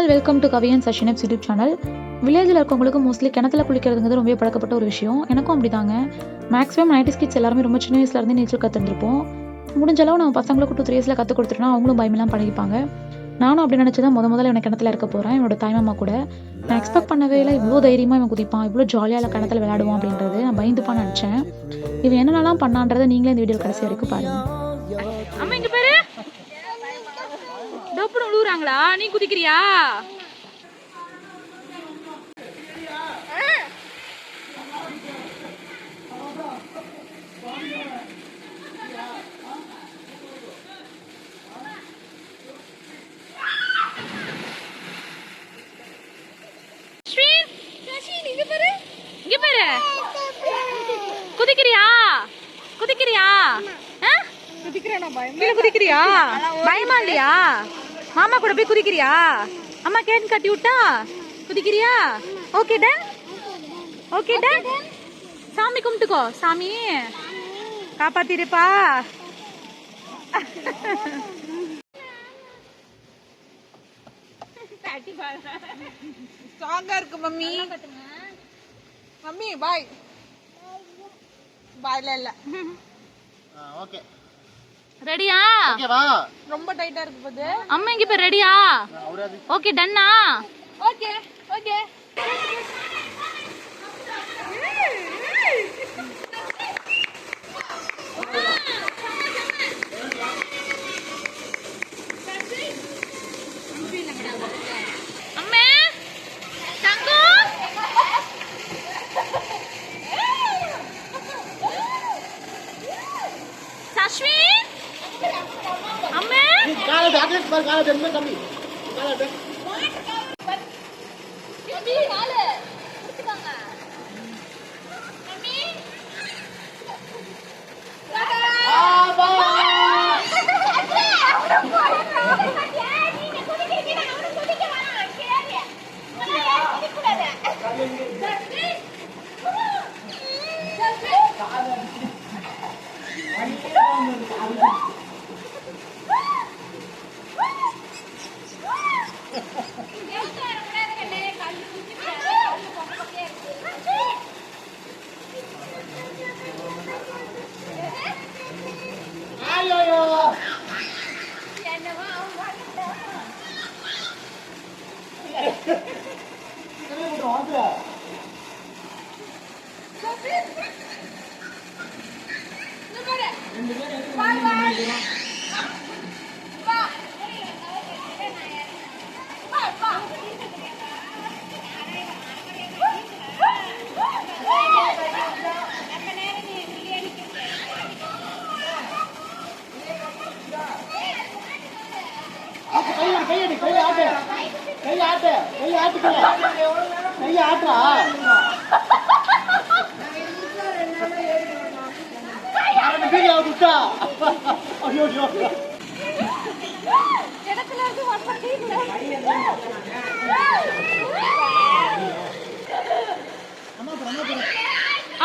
All welcome to Kavi and சஷினப்ஸ் YouTube channel. வில்லேஜில் இருக்கவங்களுக்கு மோஸ்ட்லி கிணத்துல குளிக்கிறதுங்கிறது ரொம்ப பழக்கப்பட்ட ஒரு விஷயம். எனக்கும் அப்படி தாங்க. மேக்ஸிமம் 90s கிட்ஸ் எல்லாருமே ரொம்ப சின்ன வயசுலேருந்து நீச்சல் கற்றுருப்போம். முடிஞ்ச அளவு நம்ம பசங்களுக்கு 2-3 இயர்ஸில் கற்றுக் கொடுத்துட்டோம்னா அவங்களும் பயமெல்லாம் பழகிப்பாங்க. நானும் அப்படி நினச்சி தான் முதல்ல இவனை கிணத்துல இருக்க போகிறேன். என்னோட தாய்மாமா கூட நான் எக்ஸ்பெக்ட் பண்ணவே இல்லை இவ்வளோ தைரியமாக இவன் குதிப்பான், இவ்வளோ ஜாலியாக கிணத்துல விளையாடுவான் அப்படின்றது. நான் பயந்துப்பான்னு நினச்சேன். இவன் என்னென்னலாம் பண்ணான்றதை நீங்களே இந்த வீடியோ கடைசி வரைக்கும் பாருங்கள். அம்மா இங்க பாரு, டப்புனு விழுறாங்களா? நீ குதிக்கிறியா? குதிக்கிறியா? குதிக்கிறியா? குதிக்கிறியா? பயமா இல்லையா? மாமா கூட போய் குதிக்கிறியா? அம்மா கேன் கட்டி விட்டா குதிக்கிறியா? Okay done, okay done. சாமி கும்பிட்டுக்கோ. சாமி காப்பாத்திருப்பா. ஸ்ட்ராங்கா இருக்கு மம்மி. மம்மி பாய் பாய்ல இல்ல. ஓகே ரெடியா? ஓகேவா? ரொம்ப டைட்டா இருக்கு போது. அம்மா இங்க இப்ப ரெடியா? ஓகே டன்னா? Okay okay. அம்மே தங்கு சஷ்வி அம்மே காலை டாக்டர் பார், காலை தென்மே கம்மி காலை டே. மம்மி காலே புடிச்சுவாங்க. மம்மி ஆபா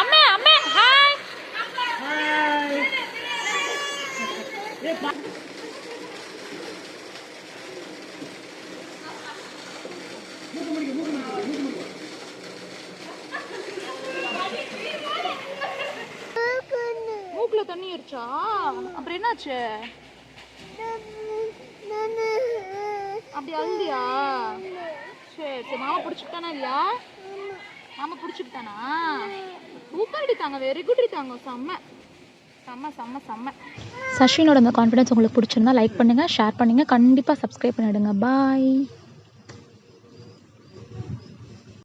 அம்மே அம்மே ஹாய். மூக்குல தண்ணி ஏறிச்சா? அப்புறம் என்னாச்சு? அப்படி அழுதியா? சரி சரி. மாமா பிடிச்சிக்கிட்டானா இல்லையா? மாமா பிடிச்சிக்கிட்டானா? சூப்பர் அடித்தாங்க. வெரி குட் அடித்தாங்க. செம்ம செம்ம செம்ம செம்ம. சஷினோட இந்த கான்ஃபிடன்ஸ் உங்களுக்கு பிடிச்சிருந்தா லைக் பண்ணுங்கள், ஷேர் பண்ணுங்கள், கண்டிப்பாக சப்ஸ்கிரைப் பண்ணிவிடுங்க. பாய்.